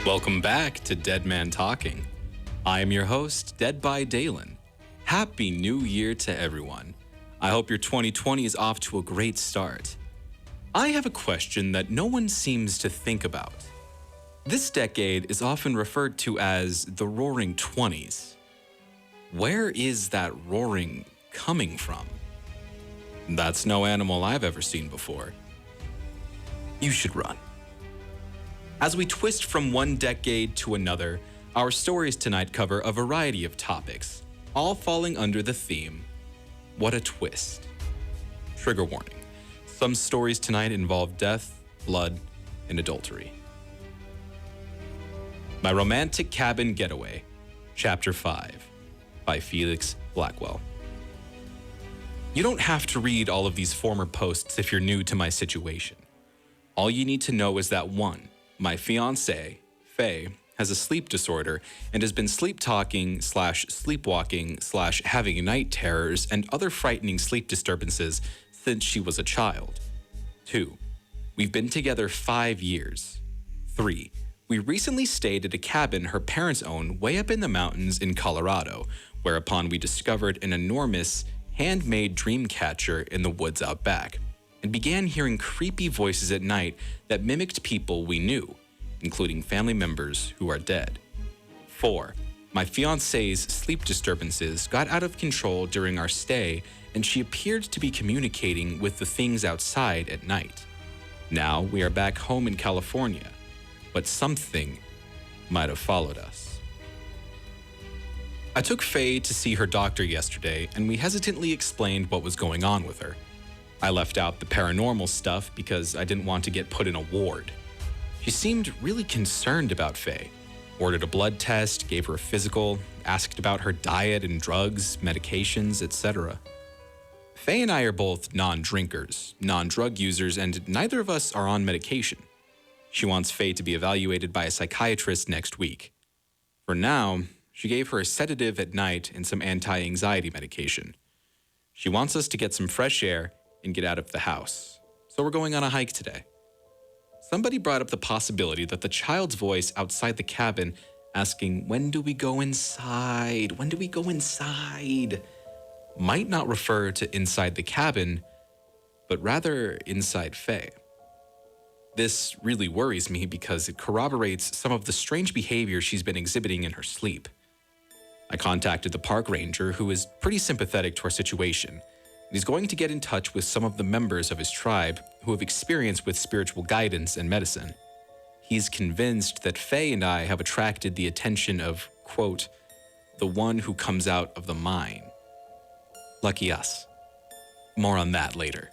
Welcome back to Dead Man Talking. I am your host, Dead by Dalen. Happy New Year to everyone. I hope your 2020 is off to a great start. I have a question that no one seems to think about. This decade is often referred to as the Roaring Twenties. Where is that roaring coming from? That's no animal I've ever seen before. You should run. As we twist from one decade to another, our stories tonight cover a variety of topics, all falling under the theme, what a twist. Trigger warning. Some stories tonight involve death, blood, and adultery. My Romantic Cabin Getaway, Chapter 5, by Felix Blackwell. You don't have to read all of these former posts if you're new to my situation. All you need to know is that 1, my fiancée, Faye, has a sleep disorder and has been sleepwalking/having night terrors and other frightening sleep disturbances since she was a child. 2, we've been together 5 years. 3, we recently stayed at a cabin her parents own way up in the mountains in Colorado, whereupon we discovered an enormous handmade dream catcher in the woods out back, and began hearing creepy voices at night that mimicked people we knew, including family members who are dead. 4, my fiancée's sleep disturbances got out of control during our stay, and she appeared to be communicating with the things outside at night. Now we are back home in California, but something might have followed us. I took Faye to see her doctor yesterday, and we hesitantly explained what was going on with her. I left out the paranormal stuff because I didn't want to get put in a ward. She seemed really concerned about Faye, ordered a blood test, gave her a physical, asked about her diet and drugs, medications, etc. Faye and I are both non-drinkers, non-drug users, and neither of us are on medication. She wants Faye to be evaluated by a psychiatrist next week. For now, she gave her a sedative at night and some anti-anxiety medication. She wants us to get some fresh air and get out of the house, so we're going on a hike today. Somebody brought up the possibility that the child's voice outside the cabin asking, "When do we go inside? When do we go inside?" might not refer to inside the cabin, but rather inside Faye. This really worries me because it corroborates some of the strange behavior she's been exhibiting in her sleep. I contacted the park ranger, who is pretty sympathetic to our situation. He's going to get in touch with some of the members of his tribe who have experience with spiritual guidance and medicine. He's convinced that Faye and I have attracted the attention of, quote, the one who comes out of the mine. Lucky us. More on that later.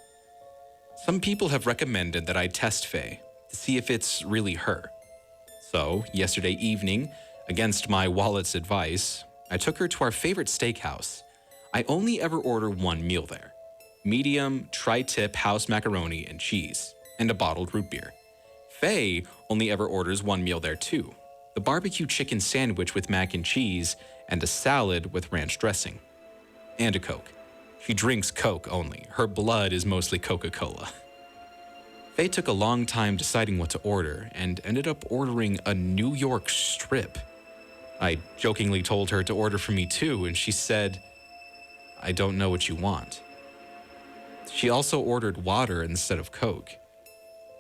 Some people have recommended that I test Faye to see if it's really her. So, yesterday evening, against my wallet's advice, I took her to our favorite steakhouse. I only ever order one meal there. Medium, tri-tip house macaroni and cheese, and a bottled root beer. Faye only ever orders one meal there too. The barbecue chicken sandwich with mac and cheese, and a salad with ranch dressing. And a Coke. She drinks Coke only. Her blood is mostly Coca-Cola. Faye took a long time deciding what to order, and ended up ordering a New York strip. I jokingly told her to order for me too, and she said, "I don't know what you want." She also ordered water instead of Coke.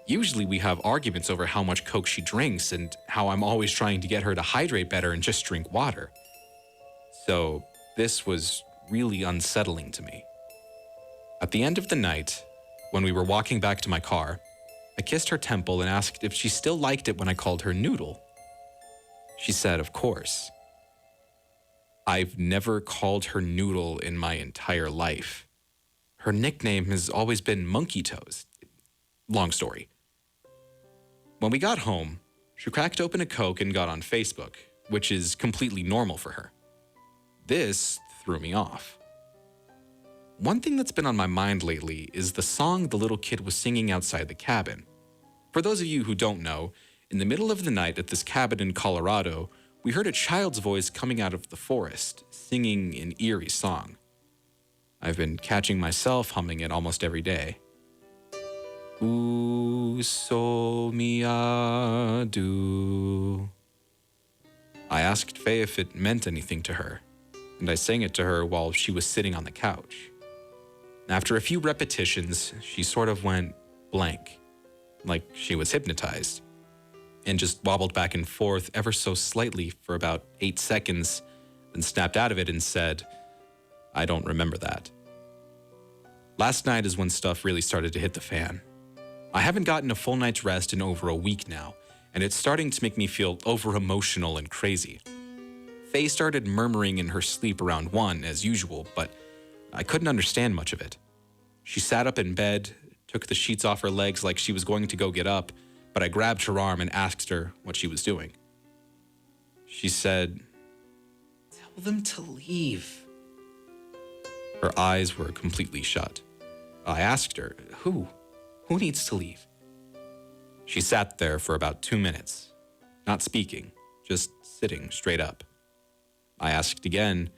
Usually we have arguments over how much Coke she drinks and how I'm always trying to get her to hydrate better and just drink water. So this was really unsettling to me. At the end of the night, when we were walking back to my car, I kissed her temple and asked if she still liked it when I called her Noodle. She said, of course. I've never called her Noodle in my entire life. Her nickname has always been Monkey Toes. Long story. When we got home, she cracked open a Coke and got on Facebook, which is completely normal for her. This threw me off. One thing that's been on my mind lately is the song the little kid was singing outside the cabin. For those of you who don't know, in the middle of the night at this cabin in Colorado, we heard a child's voice coming out of the forest, singing an eerie song. I've been catching myself humming it almost every day. Uso miadu. I asked Faye if it meant anything to her, and I sang it to her while she was sitting on the couch. After a few repetitions, she sort of went blank, like she was hypnotized, and just wobbled back and forth ever so slightly for about 8 seconds, then snapped out of it and said, "I don't remember that." Last night is when stuff really started to hit the fan. I haven't gotten a full night's rest in over a week now, and it's starting to make me feel over-emotional and crazy. Faye started murmuring in her sleep around 1, as usual, but I couldn't understand much of it. She sat up in bed, took the sheets off her legs like she was going to go get up, but I grabbed her arm and asked her what she was doing. She said, "Tell them to leave." Her eyes were completely shut. I asked her, Who needs to leave?" She sat there for about 2 minutes, not speaking, just sitting straight up. I asked again,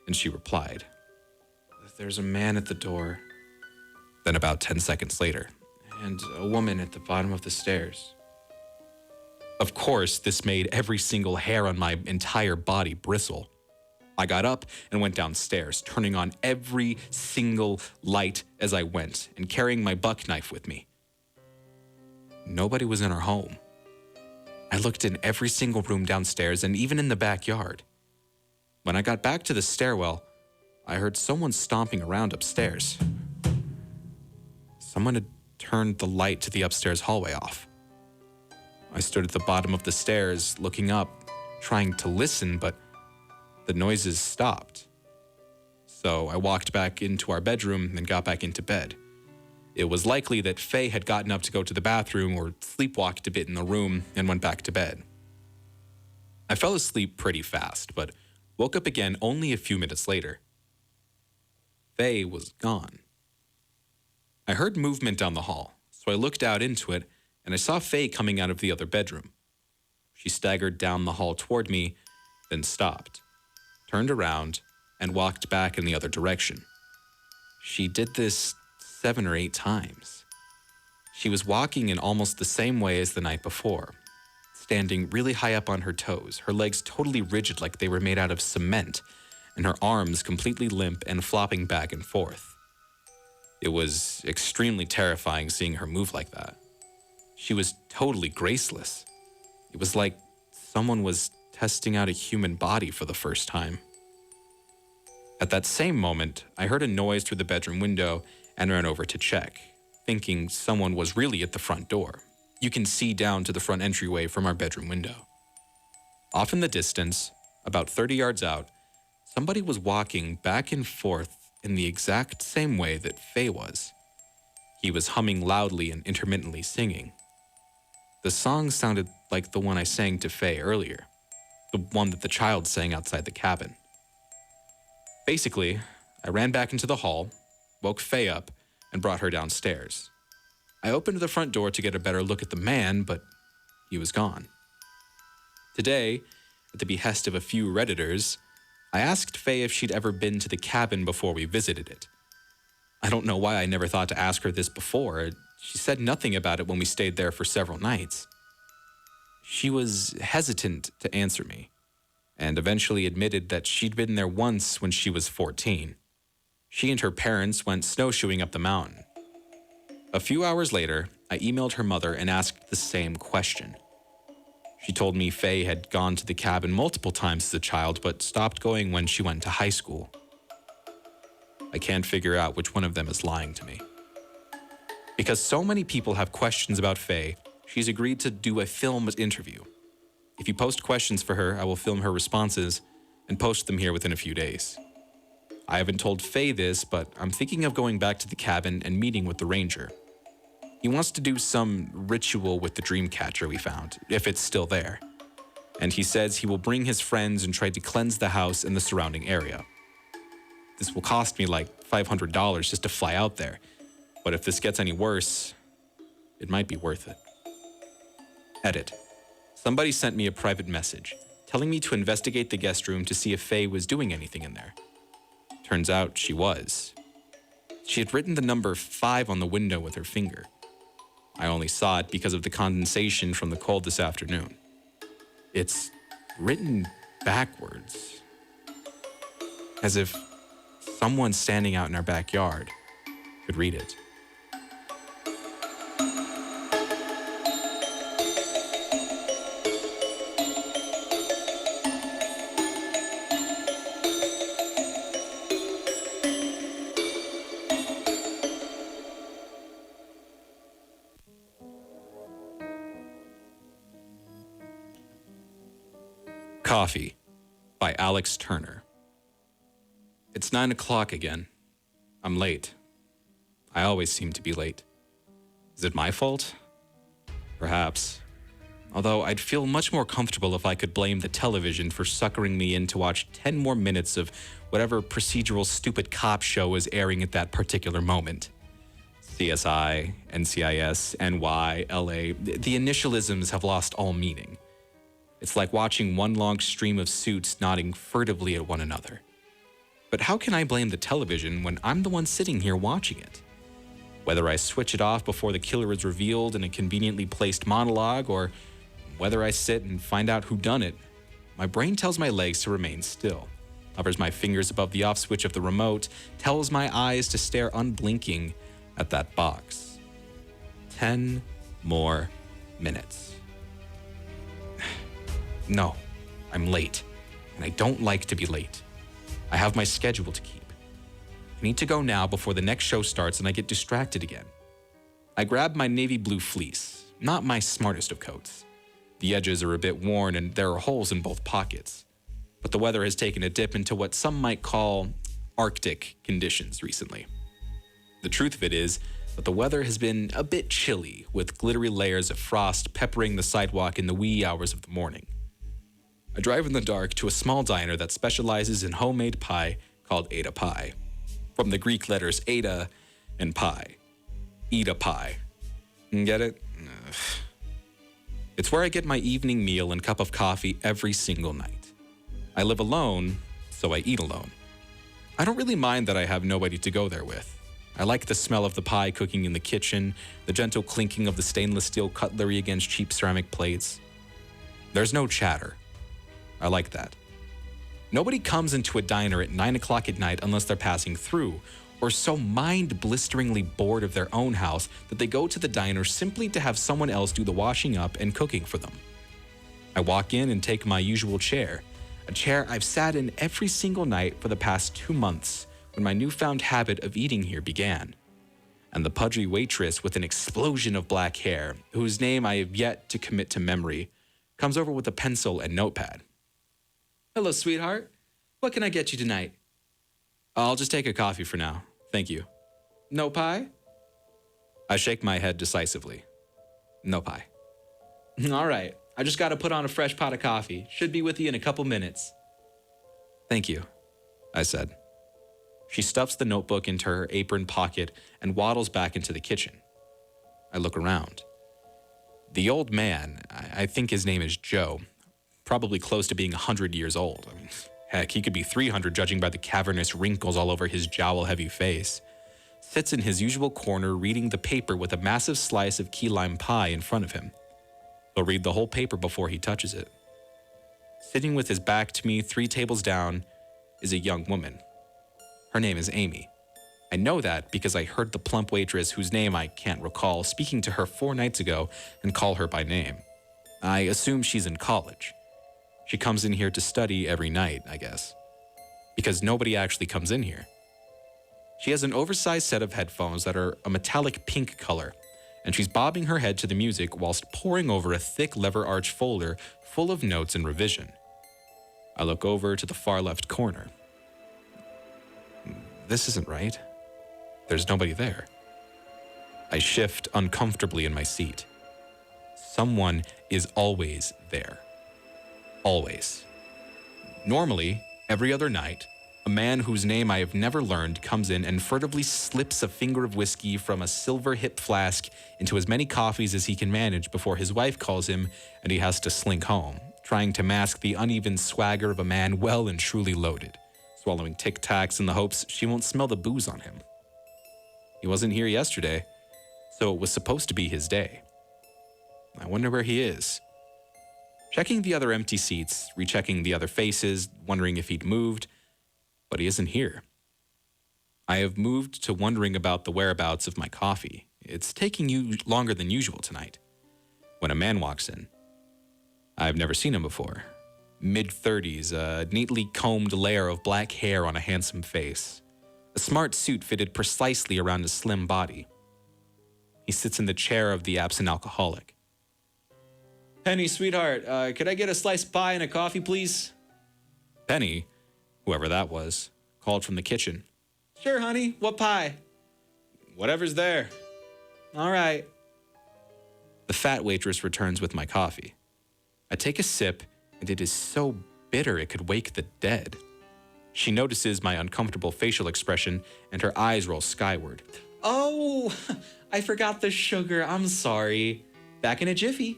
and she replied, "There's a man at the door." Then about 10 seconds later, "And a woman at the bottom of the stairs." Of course, this made every single hair on my entire body bristle. I got up and went downstairs, turning on every single light as I went and carrying my buck knife with me. Nobody was in our home. I looked in every single room downstairs and even in the backyard. When I got back to the stairwell, I heard someone stomping around upstairs. Someone had turned the light to the upstairs hallway off. I stood at the bottom of the stairs, looking up, trying to listen, but the noises stopped. So I walked back into our bedroom and got back into bed. It was likely that Faye had gotten up to go to the bathroom or sleepwalked a bit in the room and went back to bed. I fell asleep pretty fast, but woke up again only a few minutes later. Faye was gone. I heard movement down the hall, so I looked out into it, and I saw Faye coming out of the other bedroom. She staggered down the hall toward me, then stopped, turned around, and walked back in the other direction. She did this 7 or 8 times. She was walking in almost the same way as the night before, standing really high up on her toes, her legs totally rigid like they were made out of cement, and her arms completely limp and flopping back and forth. It was extremely terrifying seeing her move like that. She was totally graceless. It was like someone was testing out a human body for the first time. At that same moment, I heard a noise through the bedroom window and ran over to check, thinking someone was really at the front door. You can see down to the front entryway from our bedroom window. Off in the distance, about 30 yards out, somebody was walking back and forth in the exact same way that Faye was. He was humming loudly and intermittently singing. The song sounded like the one I sang to Faye earlier, the one that the child sang outside the cabin. Basically, I ran back into the hall, woke Faye up, and brought her downstairs. I opened the front door to get a better look at the man, but he was gone. Today, at the behest of a few Redditors, I asked Faye if she'd ever been to the cabin before we visited it. I don't know why I never thought to ask her this before. She said nothing about it when we stayed there for several nights. She was hesitant to answer me, and eventually admitted that she'd been there once when she was 14. She and her parents went snowshoeing up the mountain. A few hours later, I emailed her mother and asked the same question. She told me Faye had gone to the cabin multiple times as a child, but stopped going when she went to high school. I can't figure out which one of them is lying to me. Because so many people have questions about Faye, she's agreed to do a filmed interview. If you post questions for her, I will film her responses and post them here within a few days. I haven't told Faye this, but I'm thinking of going back to the cabin and meeting with the ranger. He wants to do some ritual with the dream catcher we found, if it's still there. And he says he will bring his friends and try to cleanse the house and the surrounding area. This will cost me like $500 just to fly out there, but if this gets any worse, it might be worth it. Edit. Somebody sent me a private message, telling me to investigate the guest room to see if Faye was doing anything in there. Turns out she was. She had written the number 5 on the window with her finger. I only saw it because of the condensation from the cold this afternoon. It's written backwards. As if someone standing out in our backyard could read it. Coffee by Alex Turner. It's 9 o'clock again. I'm late. I always seem to be late. Is it my fault? Perhaps. Although I'd feel much more comfortable if I could blame the television for suckering me in to watch 10 more minutes of whatever procedural stupid cop show is airing at that particular moment. CSI, NCIS, NY, LA, the initialisms have lost all meaning. It's like watching one long stream of suits nodding furtively at one another. But how can I blame the television when I'm the one sitting here watching it? Whether I switch it off before the killer is revealed in a conveniently placed monologue, or whether I sit and find out who done it, my brain tells my legs to remain still, hovers my fingers above the off switch of the remote, tells my eyes to stare unblinking at that box. 10 more minutes. No, I'm late, and I don't like to be late. I have my schedule to keep. I need to go now before the next show starts and I get distracted again. I grab my navy blue fleece, not my smartest of coats. The edges are a bit worn and there are holes in both pockets. But the weather has taken a dip into what some might call Arctic conditions recently. The truth of it is that the weather has been a bit chilly, with glittery layers of frost peppering the sidewalk in the wee hours of the morning. I drive in the dark to a small diner that specializes in homemade pie called Ada Pie. From the Greek letters Ada and pie. Ada pie. Get it? Ugh. It's where I get my evening meal and cup of coffee every single night. I live alone, so I eat alone. I don't really mind that I have nobody to go there with. I like the smell of the pie cooking in the kitchen, the gentle clinking of the stainless steel cutlery against cheap ceramic plates. There's no chatter. I like that. Nobody comes into a diner at 9 o'clock at night unless they're passing through, or so mind-blisteringly bored of their own house that they go to the diner simply to have someone else do the washing up and cooking for them. I walk in and take my usual chair, a chair I've sat in every single night for the past 2 months when my newfound habit of eating here began. And the pudgy waitress with an explosion of black hair, whose name I have yet to commit to memory, comes over with a pencil and notepad. Hello, sweetheart. What can I get you tonight? I'll just take a coffee for now. Thank you. No pie? I shake my head decisively. No pie. All right. I just got to put on a fresh pot of coffee. Should be with you in a couple minutes. Thank you, I said. She stuffs the notebook into her apron pocket and waddles back into the kitchen. I look around. The old man, I think his name is Joe, probably close to being 100 years old. I mean, heck, he could be 300 judging by the cavernous wrinkles all over his jowl-heavy face, sits in his usual corner reading the paper with a massive slice of key lime pie in front of him. He'll read the whole paper before he touches it. Sitting with his back to me 3 tables down is a young woman. Her name is Amy. I know that because I heard the plump waitress, whose name I can't recall, speaking to her 4 nights ago and call her by name. I assume she's in college. She comes in here to study every night, I guess. Because nobody actually comes in here. She has an oversized set of headphones that are a metallic pink color, and she's bobbing her head to the music whilst poring over a thick lever arch folder full of notes and revision. I look over to the far left corner. This isn't right. There's nobody there. I shift uncomfortably in my seat. Someone is always there. Always. Normally, every other night, a man whose name I have never learned comes in and furtively slips a finger of whiskey from a silver hip flask into as many coffees as he can manage before his wife calls him and he has to slink home, trying to mask the uneven swagger of a man well and truly loaded, swallowing Tic Tacs in the hopes she won't smell the booze on him. He wasn't here yesterday, so it was supposed to be his day. I wonder where he is. checking the other empty seats, rechecking the other faces, wondering if he'd moved, but he isn't here. I have moved to wondering about the whereabouts of my coffee. It's taking you longer than usual tonight. When a man walks in. I've never seen him before. Mid-30s, a neatly combed layer of black hair on a handsome face. A smart suit fitted precisely around his slim body. He sits in the chair of the absent alcoholic. "Penny, sweetheart, could I get a sliced pie and a coffee, please?" Penny, whoever that was, called from the kitchen. "Sure, honey. What pie?" "Whatever's there." "All right." The fat waitress returns with my coffee. I take a sip, and it is so bitter it could wake the dead. She notices my uncomfortable facial expression, and her eyes roll skyward. "Oh, I forgot the sugar. I'm sorry. Back in a jiffy."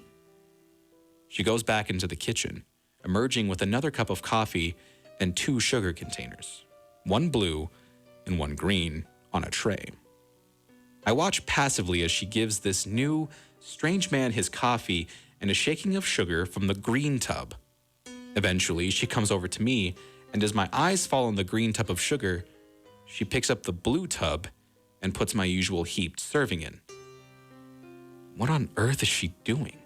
She goes back into the kitchen, emerging with another cup of coffee and 2 sugar containers, one blue and one green, on a tray. I watch passively as she gives this new, strange man his coffee and a shaking of sugar from the green tub. Eventually, she comes over to me, and as my eyes fall on the green tub of sugar, she picks up the blue tub and puts my usual heaped serving in. What on earth is she doing?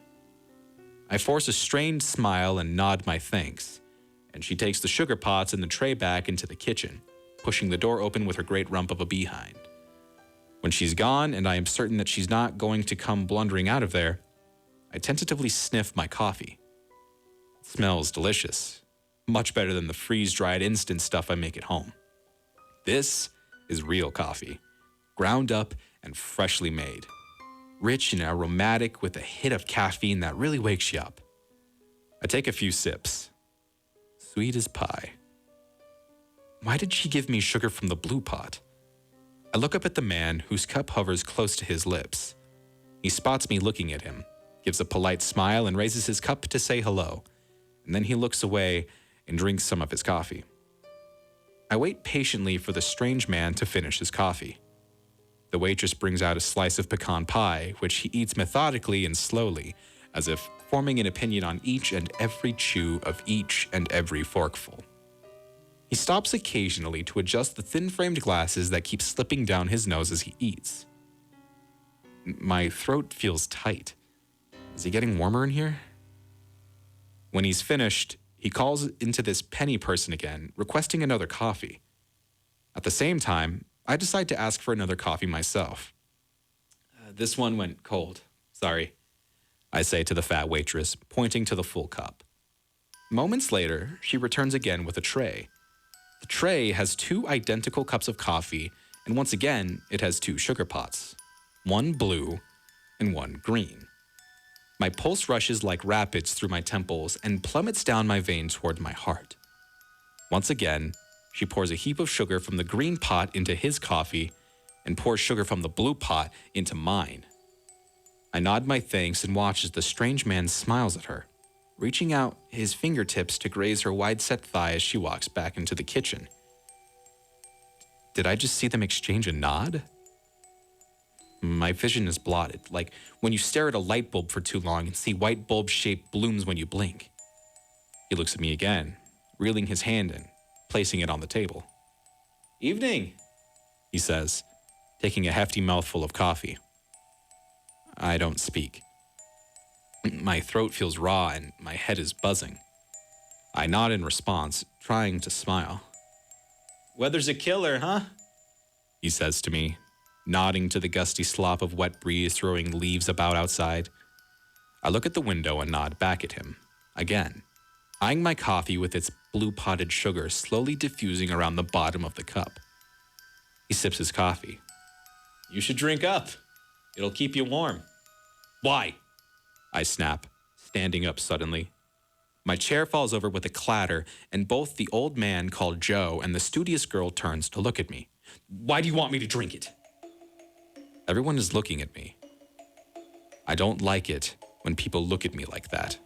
I force a strained smile and nod my thanks, and she takes the sugar pots and the tray back into the kitchen, pushing the door open with her great rump of a behind. When she's gone, and I am certain that she's not going to come blundering out of there, I tentatively sniff my coffee. It smells delicious, much better than the freeze-dried instant stuff I make at home. This is real coffee, ground up and freshly made, rich and aromatic with a hit of caffeine that really wakes you up. I take a few sips. Sweet as pie. Why did she give me sugar from the blue pot? I look up at the man whose cup hovers close to his lips. He spots me looking at him, gives a polite smile, and raises his cup to say hello, and then he looks away and drinks some of his coffee. I wait patiently for the strange man to finish his coffee. The waitress brings out a slice of pecan pie, which he eats methodically and slowly, as if forming an opinion on each and every chew of each and every forkful. He stops occasionally to adjust the thin-framed glasses that keep slipping down his nose as he eats. My throat feels tight. Is he getting warmer in here? When he's finished, he calls into this Penny person again, requesting another coffee. At the same time, I decide to ask for another coffee myself. This one went cold. Sorry, I say to the fat waitress, pointing to the full cup. Moments later, she returns again with a tray. The tray has 2 identical cups of coffee, and once again, it has 2 sugar pots, one blue and one green. My pulse rushes like rapids through my temples and plummets down my vein toward my heart. Once again, she pours a heap of sugar from the green pot into his coffee and pours sugar from the blue pot into mine. I nod my thanks and watch as the strange man smiles at her, reaching out his fingertips to graze her wide-set thigh as she walks back into the kitchen. Did I just see them exchange a nod? My vision is blotted, like when you stare at a light bulb for too long and see white bulb-shaped blooms when you blink. He looks at me again, reeling his hand in, placing it on the table. "Evening," he says, taking a hefty mouthful of coffee. I don't speak. My throat feels raw and my head is buzzing. I nod in response, trying to smile. "Weather's a killer, huh?" he says to me, nodding to the gusty slop of wet breeze throwing leaves about outside. I look at the window and nod back at him, again, eyeing my coffee with its blue-potted sugar slowly diffusing around the bottom of the cup. He sips his coffee. "You should drink up. It'll keep you warm." "Why?" I snap, standing up suddenly. My chair falls over with a clatter, and both the old man called Joe and the studious girl turns to look at me. "Why do you want me to drink it?" Everyone is looking at me. I don't like it when people look at me like that.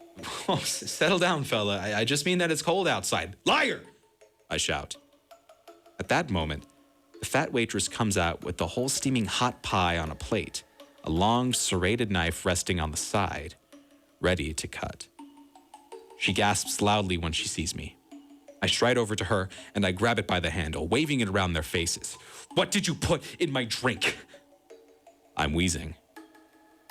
"Oh, settle down, fella. I just mean that it's cold outside." "Liar!" I shout. At that moment, the fat waitress comes out with the whole steaming hot pie on a plate, a long serrated knife resting on the side, ready to cut. She gasps loudly when she sees me. I stride over to her and I grab it by the handle, waving it around their faces. "What did you put in my drink?" I'm wheezing.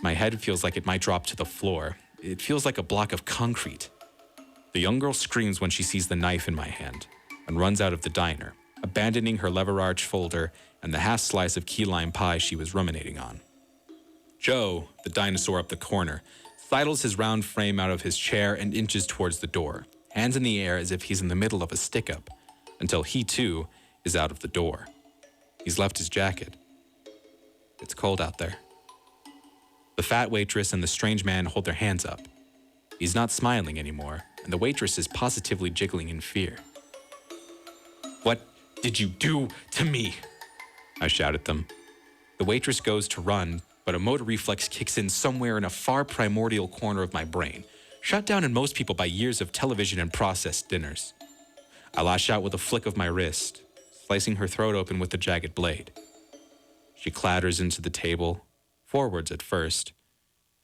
My head feels like it might drop to the floor. It feels like a block of concrete. The young girl screams when she sees the knife in my hand and runs out of the diner, abandoning her lever arch folder and the half slice of key lime pie she was ruminating on. Joe, the dinosaur up the corner, sidles his round frame out of his chair and inches towards the door, hands in the air as if he's in the middle of a stick-up, until he, too, is out of the door. He's left his jacket. It's cold out there. The fat waitress and the strange man hold their hands up. He's not smiling anymore, and the waitress is positively jiggling in fear. "What did you do to me?" I shout at them. The waitress goes to run, but a motor reflex kicks in somewhere in a far primordial corner of my brain, shut down in most people by years of television and processed dinners. I lash out with a flick of my wrist, slicing her throat open with the jagged blade. She clatters into the table, forwards at first,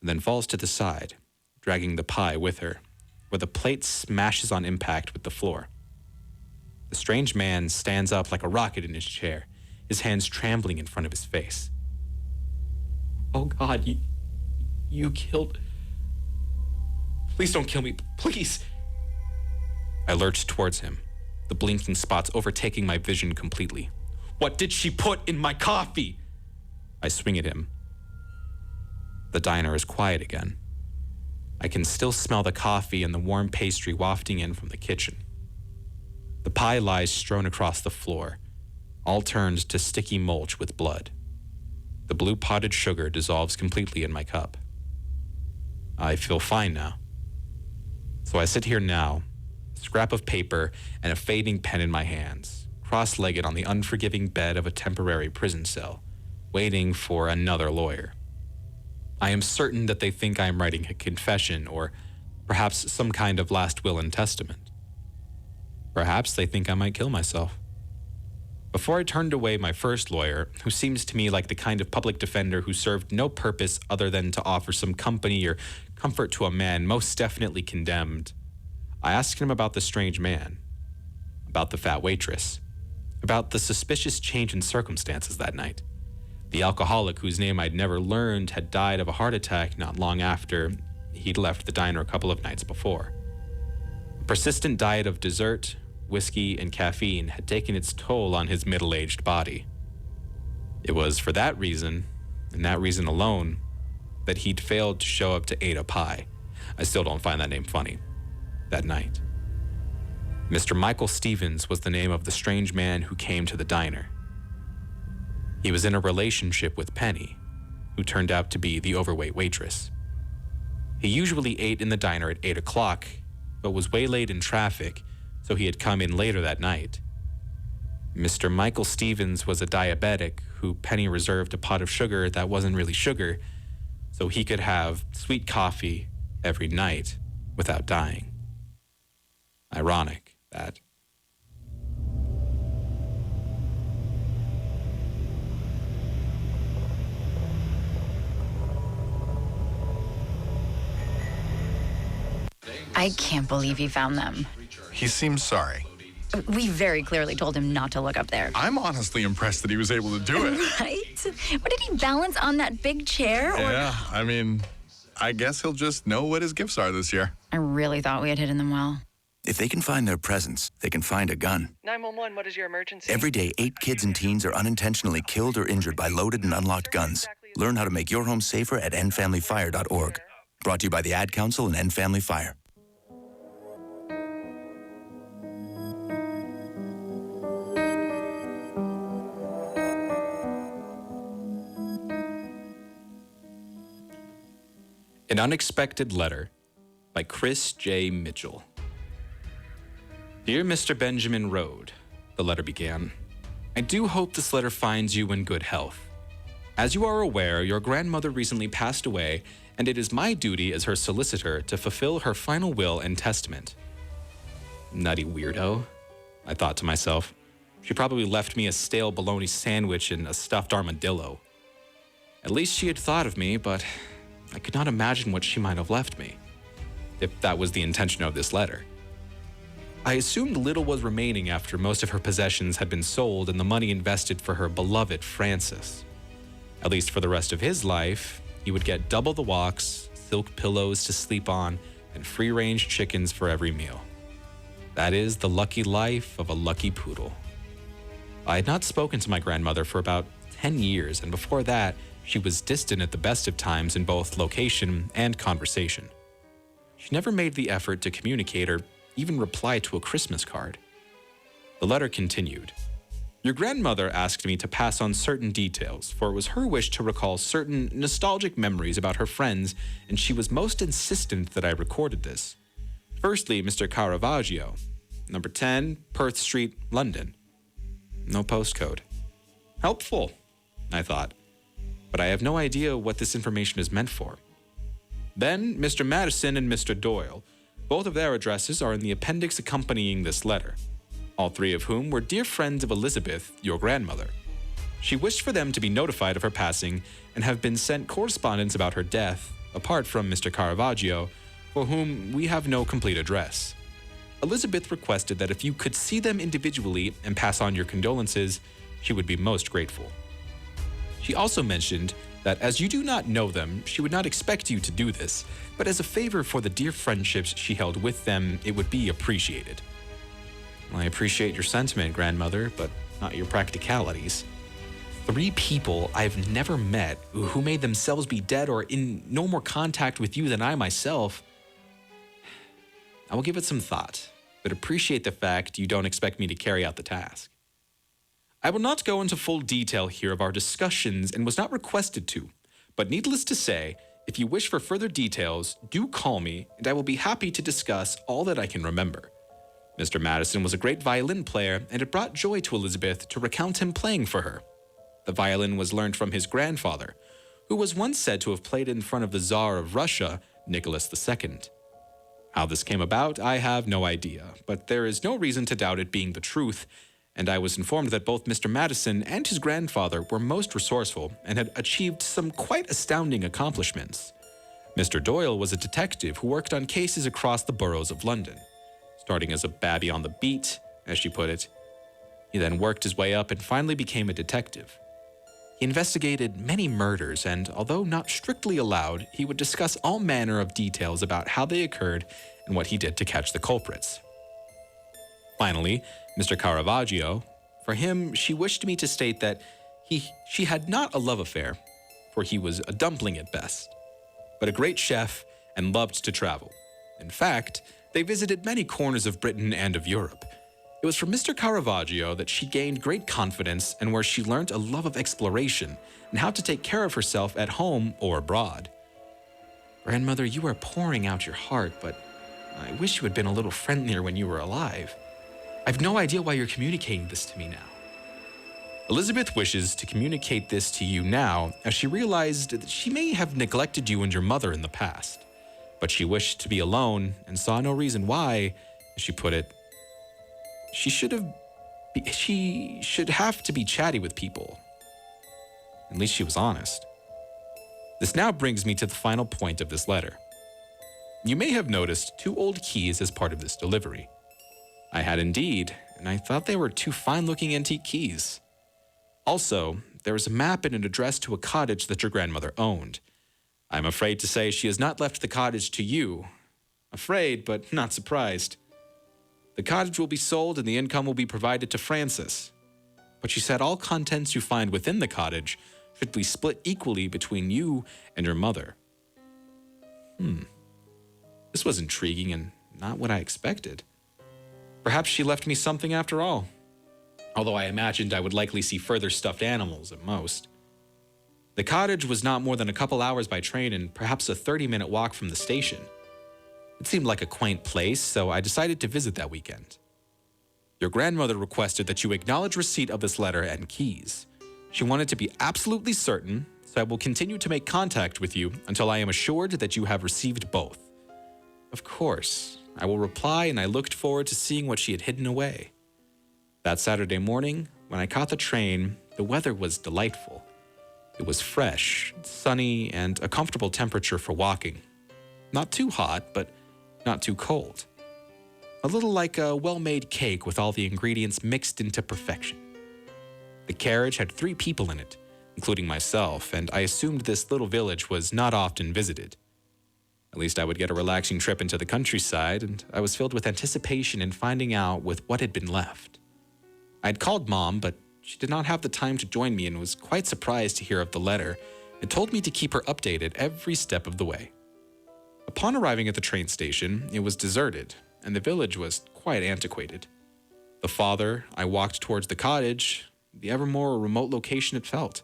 and then falls to the side, dragging the pie with her, where the plate smashes on impact with the floor. The strange man stands up like a rocket in his chair, his hands trembling in front of his face. "Oh God, you killed... Please don't kill me, please!" I lurch towards him, the blinking spots overtaking my vision completely. "What did she put in my coffee?" I swing at him. The diner is quiet again. I can still smell the coffee and the warm pastry wafting in from the kitchen. The pie lies strewn across the floor, all turned to sticky mulch with blood. The blue potted sugar dissolves completely in my cup. I feel fine now. So I sit here now, a scrap of paper and a fading pen in my hands, cross-legged on the unforgiving bed of a temporary prison cell, waiting for another lawyer. I am certain that they think I am writing a confession or perhaps some kind of last will and testament. Perhaps they think I might kill myself. Before I turned away my first lawyer, who seems to me like the kind of public defender who served no purpose other than to offer some company or comfort to a man most definitely condemned, I asked him about the strange man, about the fat waitress, about the suspicious change in circumstances that night. The alcoholic whose name I'd never learned had died of a heart attack not long after he'd left the diner a couple of nights before. A persistent diet of dessert, whiskey, and caffeine had taken its toll on his middle-aged body. It was for that reason, and that reason alone, that he'd failed to show up to Ada Pie. I still don't find that name funny. That night. Mr. Michael Stevens was the name of the strange man who came to the diner. He was in a relationship with Penny, who turned out to be the overweight waitress. He usually ate in the diner at 8 o'clock, but was waylaid in traffic, so he had come in later that night. Mr. Michael Stevens was a diabetic who Penny reserved a pot of sugar that wasn't really sugar, so he could have sweet coffee every night without dying. Ironic, that. I can't believe he found them. He seems sorry. We very clearly told him not to look up there. I'm honestly impressed that he was able to do it. Right? What, did he balance on that big chair? Yeah, I mean, I guess he'll just know what his gifts are this year. I really thought we had hidden them well. If they can find their presents, they can find a gun. 911, what is your emergency? Every day, 8 kids and teens are unintentionally killed or injured by loaded and unlocked guns. Learn how to make your home safer at endfamilyfire.org. Brought to you by the Ad Council and End Family Fire. An Unexpected Letter by Chris J. Mitchell. Dear Mr. Benjamin Rode, the letter began, I do hope this letter finds you in good health. As you are aware, your grandmother recently passed away, and it is my duty as her solicitor to fulfill her final will and testament. Nutty weirdo, I thought to myself. She probably left me a stale bologna sandwich and a stuffed armadillo. At least she had thought of me, but I could not imagine what she might have left me. if that was the intention of this letter. I assumed little was remaining after most of her possessions had been sold and the money invested for her beloved Francis. At least for the rest of his life, he would get double the walks, silk pillows to sleep on, and free-range chickens for every meal. That is the lucky life of a lucky poodle. I had not spoken to my grandmother for about 10 years, and before that, she was distant at the best of times in both location and conversation. She never made the effort to communicate or even reply to a Christmas card. The letter continued. Your grandmother asked me to pass on certain details, for it was her wish to recall certain nostalgic memories about her friends, and she was most insistent that I recorded this. Firstly, Mr. Caravaggio, number 10, Perth Street, London. No postcode. Helpful, I thought, but I have no idea what this information is meant for. Then, Mr. Madison and Mr. Doyle. Both of their addresses are in the appendix accompanying this letter, all three of whom were dear friends of Elizabeth, your grandmother. She wished for them to be notified of her passing and have been sent correspondence about her death, apart from Mr. Caravaggio, for whom we have no complete address. Elizabeth requested that if you could see them individually and pass on your condolences, she would be most grateful. She also mentioned that as you do not know them, she would not expect you to do this, but as a favor for the dear friendships she held with them, it would be appreciated. I appreciate your sentiment, grandmother, but not your practicalities. 3 people I've never met who made themselves be dead or in no more contact with you than I myself. I will give it some thought, but appreciate the fact you don't expect me to carry out the task. I will not go into full detail here of our discussions and was not requested to, but needless to say, if you wish for further details, do call me and I will be happy to discuss all that I can remember. Mr. Madison was a great violin player and it brought joy to Elizabeth to recount him playing for her. The violin was learned from his grandfather, who was once said to have played in front of the Tsar of Russia, Nicholas II. How this came about, I have no idea, but there is no reason to doubt it being the truth, and I was informed that both Mr. Madison and his grandfather were most resourceful and had achieved some quite astounding accomplishments. Mr. Doyle was a detective who worked on cases across the boroughs of London, starting as a babby on the beat, as she put it. He then worked his way up and finally became a detective. He investigated many murders, and although not strictly allowed, he would discuss all manner of details about how they occurred and what he did to catch the culprits. Finally, Mr. Caravaggio, for him, she wished me to state that she had not a love affair, for he was a dumpling at best, but a great chef and loved to travel. In fact, they visited many corners of Britain and of Europe. It was from Mr. Caravaggio that she gained great confidence and where she learned a love of exploration and how to take care of herself at home or abroad. Grandmother, you are pouring out your heart, but I wish you had been a little friendlier when you were alive. I've no idea why you're communicating this to me now. Elizabeth wishes to communicate this to you now as she realized that she may have neglected you and your mother in the past, but she wished to be alone and saw no reason why, as she put it, she should have to be chatty with people. At least she was honest. This now brings me to the final point of this letter. You may have noticed 2 old keys as part of this delivery. I had indeed, and I thought they were 2 fine-looking antique keys. Also, there was a map and an address to a cottage that your grandmother owned. I'm afraid to say she has not left the cottage to you. Afraid, but not surprised. The cottage will be sold and the income will be provided to Francis. But she said all contents you find within the cottage should be split equally between you and your mother. This was intriguing and not what I expected. Perhaps she left me something after all, although I imagined I would likely see further stuffed animals at most. The cottage was not more than a couple hours by train and perhaps a 30-minute walk from the station. It seemed like a quaint place, so I decided to visit that weekend. Your grandmother requested that you acknowledge receipt of this letter and keys. She wanted to be absolutely certain, so I will continue to make contact with you until I am assured that you have received both. Of course, I will reply, and I looked forward to seeing what she had hidden away. That Saturday morning, when I caught the train, the weather was delightful. It was fresh, sunny, and a comfortable temperature for walking. Not too hot, but not too cold. A little like a well-made cake with all the ingredients mixed into perfection. The carriage had 3 people in it, including myself, and I assumed this little village was not often visited. At least I would get a relaxing trip into the countryside, and I was filled with anticipation in finding out with what had been left. I'd called Mom, but she did not have the time to join me and was quite surprised to hear of the letter and told me to keep her updated every step of the way. Upon arriving at the train station, it was deserted, and the village was quite antiquated. The farther I walked towards the cottage, the ever more remote location it felt.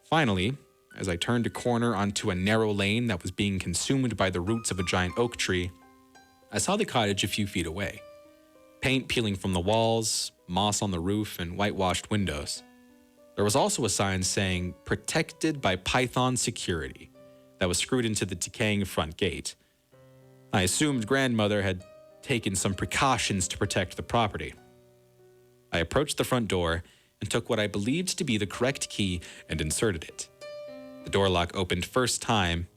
Finally, as I turned a corner onto a narrow lane that was being consumed by the roots of a giant oak tree, I saw the cottage a few feet away. Paint peeling from the walls, moss on the roof, and whitewashed windows. There was also a sign saying, "Protected by Python Security," that was screwed into the decaying front gate. I assumed grandmother had taken some precautions to protect the property. I approached the front door and took what I believed to be the correct key and inserted it. The door lock opened first time,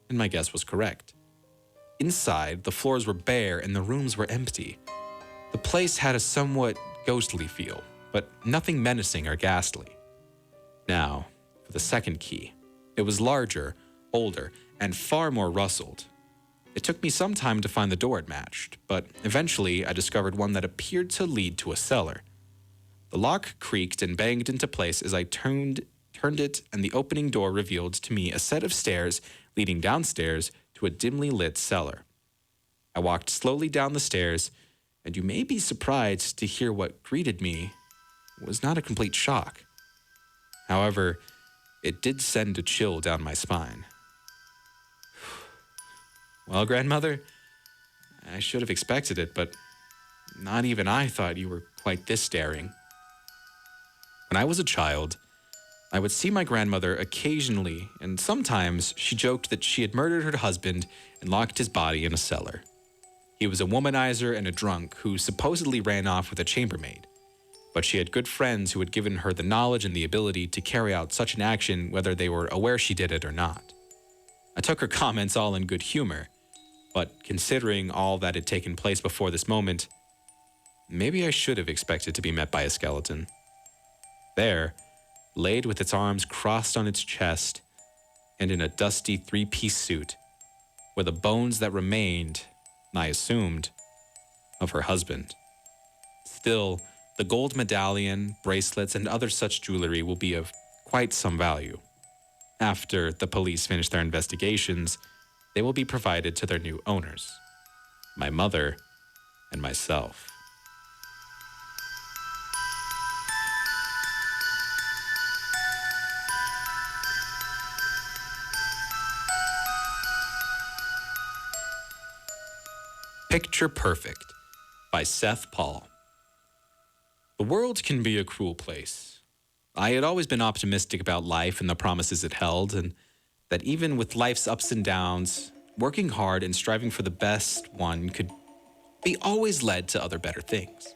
and my guess was correct. Inside, the floors were bare and the rooms were empty. The place had a somewhat ghostly feel, but nothing menacing or ghastly. Now, for the second key. It was larger, older, and far more rustled. It took me some time to find the door it matched, but eventually I discovered one that appeared to lead to a cellar. The lock creaked and banged into place as I turned it, and the opening door revealed to me a set of stairs leading downstairs to a dimly lit cellar. I walked slowly down the stairs, and you may be surprised to hear what greeted me was not a complete shock. However, it did send a chill down my spine. Well, grandmother, I should have expected it, but not even I thought you were quite this daring. When I was a child, I would see my grandmother occasionally, and sometimes she joked that she had murdered her husband and locked his body in a cellar. He was a womanizer and a drunk who supposedly ran off with a chambermaid, but she had good friends who had given her the knowledge and the ability to carry out such an action whether they were aware she did it or not. I took her comments all in good humor, but considering all that had taken place before this moment, maybe I should have expected to be met by a skeleton. There, laid with its arms crossed on its chest and in a dusty 3-piece suit, were the bones that remained, I assumed, of her husband. Still, the gold medallion, bracelets, and other such jewelry will be of quite some value. After the police finish their investigations, they will be provided to their new owners, my mother and myself. Picture Perfect by Seth Paul. The world can be a cruel place. I had always been optimistic about life and the promises it held, and that even with life's ups and downs, working hard and striving for the best one could be always led to other better things.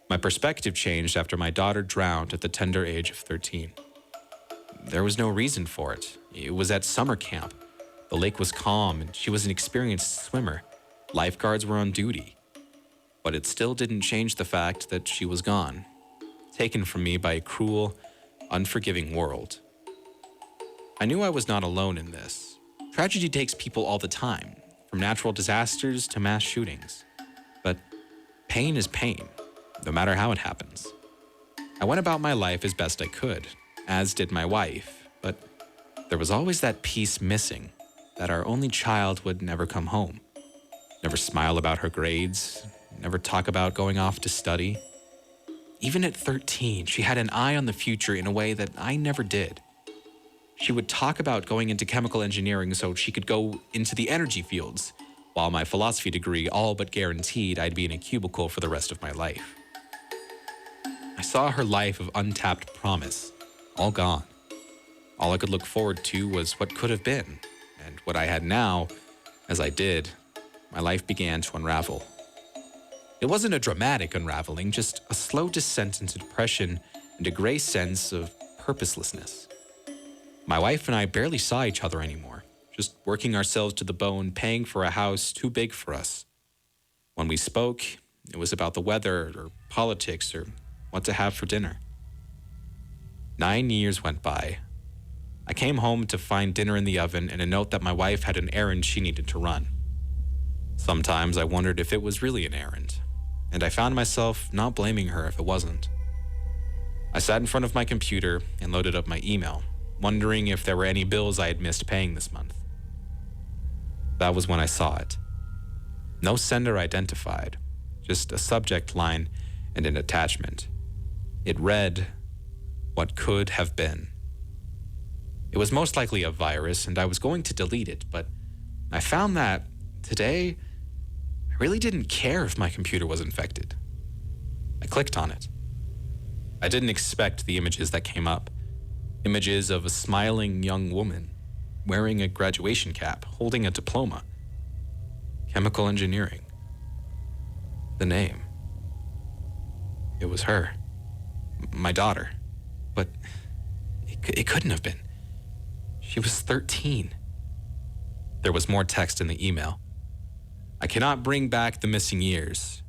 My perspective changed after my daughter drowned at the tender age of 13. There was no reason for it. It was at summer camp. The lake was calm and she was an experienced swimmer. Lifeguards were on duty. But it still didn't change the fact that she was gone, taken from me by a cruel, unforgiving world. I knew I was not alone in this. Tragedy takes people all the time, from natural disasters to mass shootings. But pain is pain, no matter how it happens. I went about my life as best I could, as did my wife, but there was always that piece missing, that our only child would never come home. Never smile about her grades, never talk about going off to study. Even at 13, she had an eye on the future in a way that I never did. She would talk about going into chemical engineering so she could go into the energy fields, while my philosophy degree all but guaranteed I'd be in a cubicle for the rest of my life. I saw her life of untapped promise, all gone. All I could look forward to was what could have been, and what I had now, as I did, my life began to unravel. It wasn't a dramatic unraveling, just a slow descent into depression and a gray sense of purposelessness. My wife and I barely saw each other anymore. just working ourselves to the bone, paying for a house too big for us. When we spoke, it was about the weather or politics or what to have for dinner. 9 years went by. I came home to find dinner in the oven and a note that my wife had an errand she needed to run. Sometimes I wondered if it was really an errand, and I found myself not blaming her if it wasn't. I sat in front of my computer and loaded up my email, wondering if there were any bills I had missed paying this month. That was when I saw it. No sender identified, just a subject line and an attachment. It read, "What could have been." It was most likely a virus, and I was going to delete it, but I found that today, I really didn't care if my computer was infected. I clicked on it. I didn't expect the images that came up. Images of a smiling young woman wearing a graduation cap, holding a diploma. Chemical engineering. The name. It was her. My daughter. But it couldn't have been. She was 13. There was more text in the email. I cannot bring back the missing years,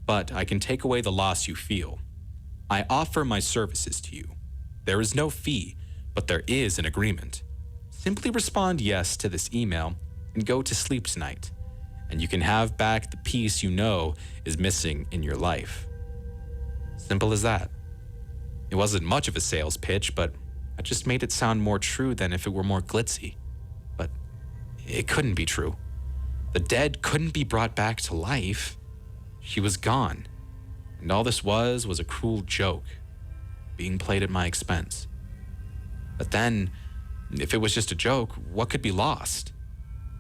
but I can take away the loss you feel. I offer my services to you. There is no fee, but there is an agreement. Simply respond yes to this email and go to sleep tonight, and you can have back the piece you know is missing in your life. Simple as that. It wasn't much of a sales pitch, but I just made it sound more true than if it were more glitzy. But it couldn't be true. The dead couldn't be brought back to life. She was gone, and all this was a cruel joke, being played at my expense. But then, if it was just a joke, what could be lost?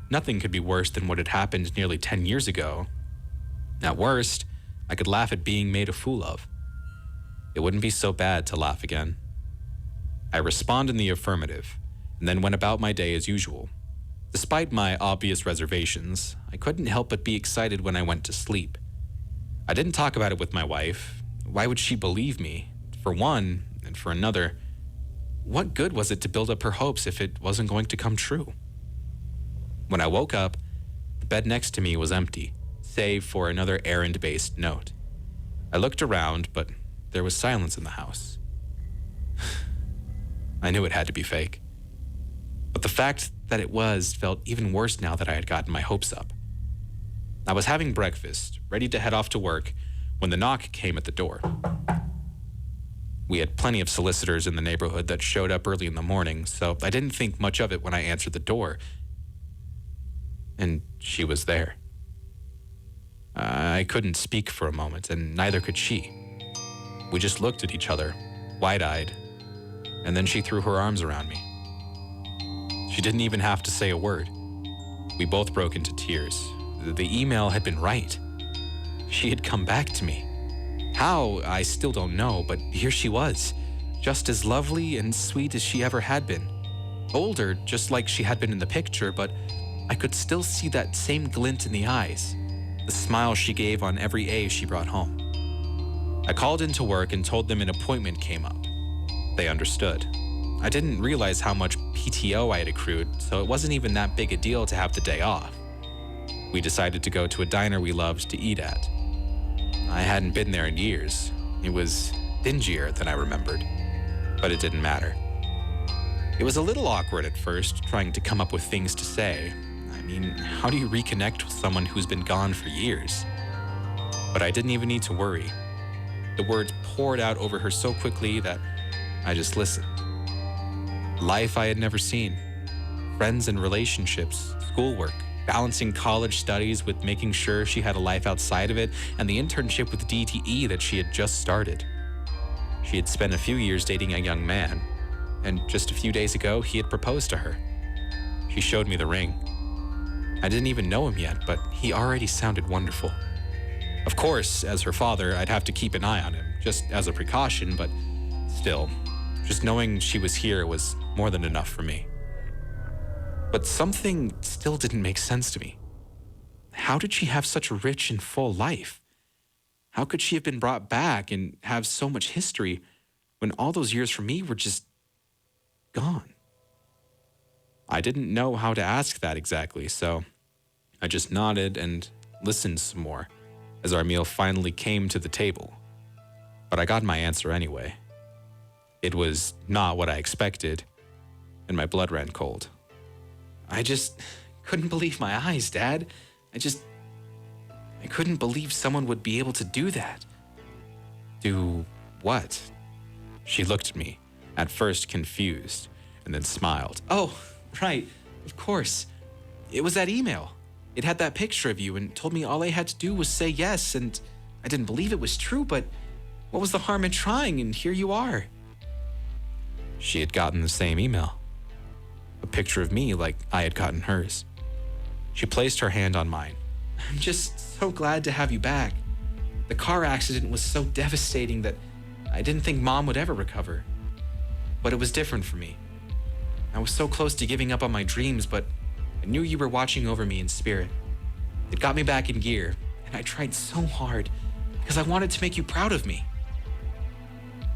Nothing could be worse than what had happened nearly 10 years ago. At worst, I could laugh at being made a fool of. It wouldn't be so bad to laugh again. I responded in the affirmative, and then went about my day as usual. Despite my obvious reservations, I couldn't help but be excited when I went to sleep. I didn't talk about it with my wife. Why would she believe me? For one, and for another, what good was it to build up her hopes if it wasn't going to come true? When I woke up, the bed next to me was empty, save for another errand-based note. I looked around, but there was silence in the house. I knew it had to be fake. But the fact that it was felt even worse now that I had gotten my hopes up. I was having breakfast, ready to head off to work, when the knock came at the door. We had plenty of solicitors in the neighborhood that showed up early in the morning, so I didn't think much of it when I answered the door. And she was there. I couldn't speak for a moment, and neither could she. We just looked at each other, wide-eyed, and then she threw her arms around me. She didn't even have to say a word. We both broke into tears. The email had been right. She had come back to me. How, I still don't know, but here she was, just as lovely and sweet as she ever had been. Older, just like she had been in the picture, but I could still see that same glint in the eyes, the smile she gave on every A she brought home. I called into work and told them an appointment came up. They understood. I didn't realize how much PTO I had accrued, so it wasn't even that big a deal to have the day off. We decided to go to a diner we loved to eat at. I hadn't been there in years. It was dingier than I remembered, but it didn't matter. It was a little awkward at first, trying to come up with things to say. I mean, how do you reconnect with someone who's been gone for years? But I didn't even need to worry. The words poured out over her so quickly that I just listened. Life I had never seen. Friends and relationships, schoolwork, balancing college studies with making sure she had a life outside of it, and the internship with DTE that she had just started. She had spent a few years dating a young man, and just a few days ago, he had proposed to her. She showed me the ring. I didn't even know him yet, but he already sounded wonderful. Of course, as her father, I'd have to keep an eye on him, just as a precaution, but still, just knowing she was here was more than enough for me. But something still didn't make sense to me. How did she have such a rich and full life? How could she have been brought back and have so much history when all those years for me were just gone? I didn't know how to ask that exactly, so I just nodded and listened some more as our meal finally came to the table. But I got my answer anyway. It was not what I expected, and my blood ran cold. I just couldn't believe my eyes, Dad. I couldn't believe someone would be able to do that. Do what? She looked at me, at first confused, and then smiled. Oh, right, of course. It was that email. It had that picture of you and told me all I had to do was say yes, and I didn't believe it was true, but what was the harm in trying, and here you are. She had gotten the same email. A picture of me like I had gotten hers. She placed her hand on mine. I'm just so glad to have you back. The car accident was so devastating that I didn't think Mom would ever recover. But it was different for me. I was so close to giving up on my dreams, but I knew you were watching over me in spirit. It got me back in gear, and I tried so hard because I wanted to make you proud of me.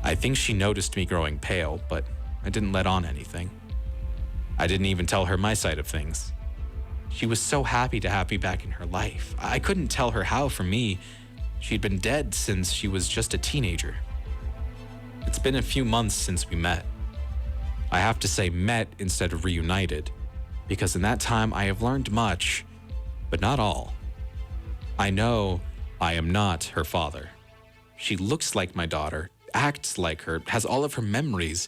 I think she noticed me growing pale, but I didn't let on anything. I didn't even tell her my side of things. She was so happy to have me back in her life. I couldn't tell her how for me. She'd been dead since she was just a teenager. It's been a few months since we met. I have to say met instead of reunited, because in that time I have learned much, but not all. I know I am not her father. She looks like my daughter, acts like her, has all of her memories,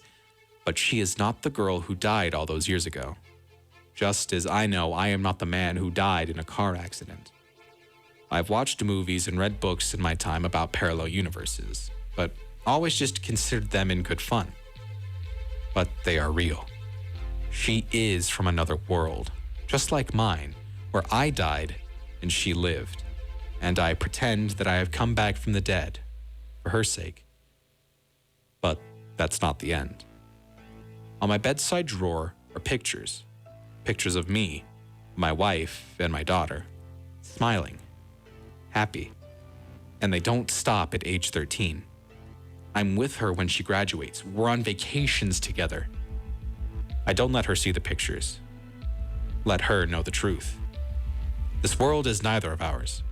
but she is not the girl who died all those years ago. Just as I know I am not the man who died in a car accident. I've watched movies and read books in my time about parallel universes, but always just considered them in good fun. But they are real. She is from another world, just like mine, where I died and she lived, and I pretend that I have come back from the dead for her sake. But that's not the end. On my bedside drawer are pictures of me, my wife, and my daughter, smiling, happy, and they don't stop at age 13. I'm with her when she graduates. We're on vacations together. I don't let her see the pictures. Let her know the truth. This world is neither of ours.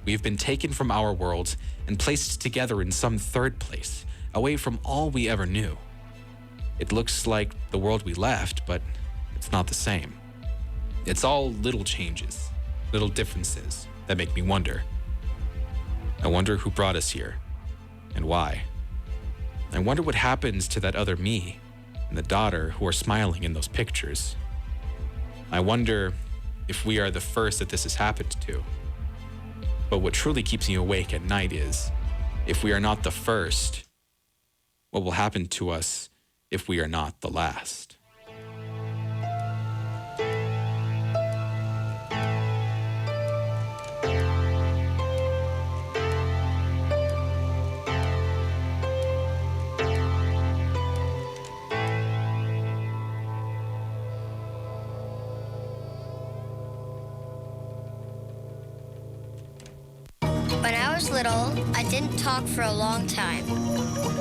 We have been taken from our worlds and placed together in some third place, away from all we ever knew. It looks like the world we left, but it's not the same. It's all little changes, little differences that make me wonder. I wonder who brought us here and why. I wonder what happens to that other me and the daughter who are smiling in those pictures. I wonder if we are the first that this has happened to. But what truly keeps me awake at night is, if we are not the first, what will happen to us if we are not the last? When I was little, I didn't talk for a long time.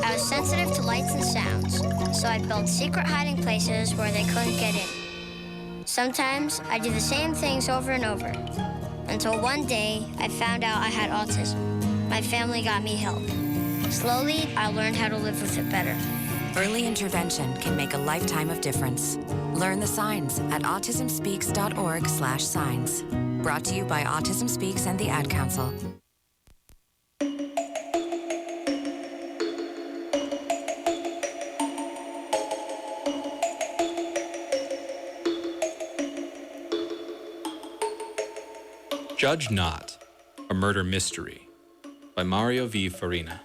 I was sensitive to lights and sounds, so I built secret hiding places where they couldn't get in. Sometimes I do the same things over and over, until one day I found out I had autism. My family got me help. Slowly, I learned how to live with it better. Early intervention can make a lifetime of difference. Learn the signs at autismspeaks.org/signs. Brought to you by Autism Speaks and the Ad Council. Judge Not, a Murder Mystery by Mario V. Farina.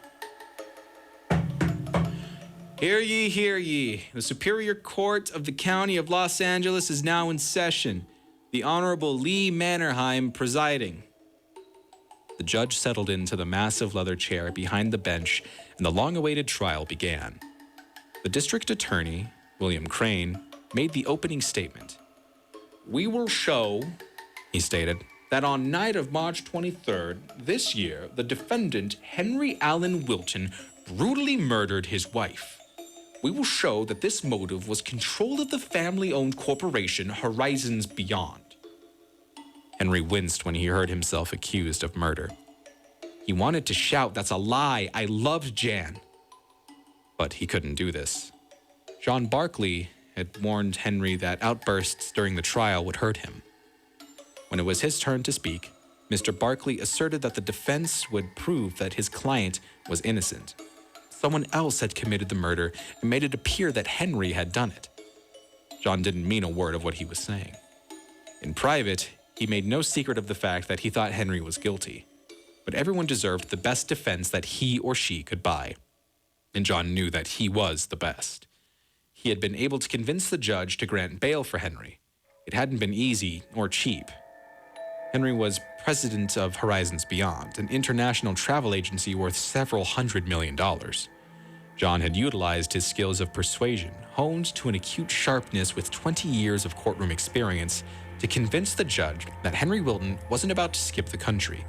Hear ye, hear ye. The Superior Court of the County of Los Angeles is now in session. The Honorable Lee Mannerheim presiding. The judge settled into the massive leather chair behind the bench, and the long-awaited trial began. The district attorney, William Crane, made the opening statement. "We will show," he stated, "that on night of March 23rd, this year, the defendant, Henry Allen Wilton, brutally murdered his wife. We will show that this motive was control of the family-owned corporation Horizons Beyond. Henry winced when he heard himself accused of murder. He wanted to shout, "That's a lie, I loved Jan." But he couldn't do this. John Barkley had warned Henry that outbursts during the trial would hurt him. When it was his turn to speak, Mr. Barkley asserted that the defense would prove that his client was innocent. Someone else had committed the murder and made it appear that Henry had done it. John didn't mean a word of what he was saying. In private, he made no secret of the fact that he thought Henry was guilty. But everyone deserved the best defense that he or she could buy. And John knew that he was the best. He had been able to convince the judge to grant bail for Henry. It hadn't been easy or cheap. Henry was president of Horizons Beyond, an international travel agency worth several $100 million. John had utilized his skills of persuasion, honed to an acute sharpness with 20 years of courtroom experience, to convince the judge that Henry Wilton wasn't about to skip the country.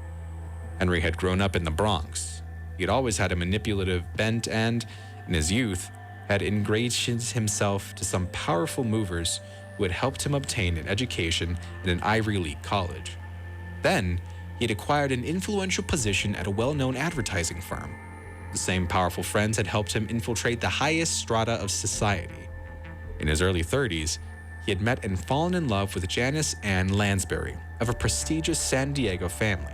Henry had grown up in the Bronx. He had always had a manipulative bent and, in his youth, had ingratiated himself to some powerful movers who had helped him obtain an education in an Ivy League college. Then, he had acquired an influential position at a well-known advertising firm. The same powerful friends had helped him infiltrate the highest strata of society. In his early 30s, he had met and fallen in love with Janice Ann Lansbury of a prestigious San Diego family.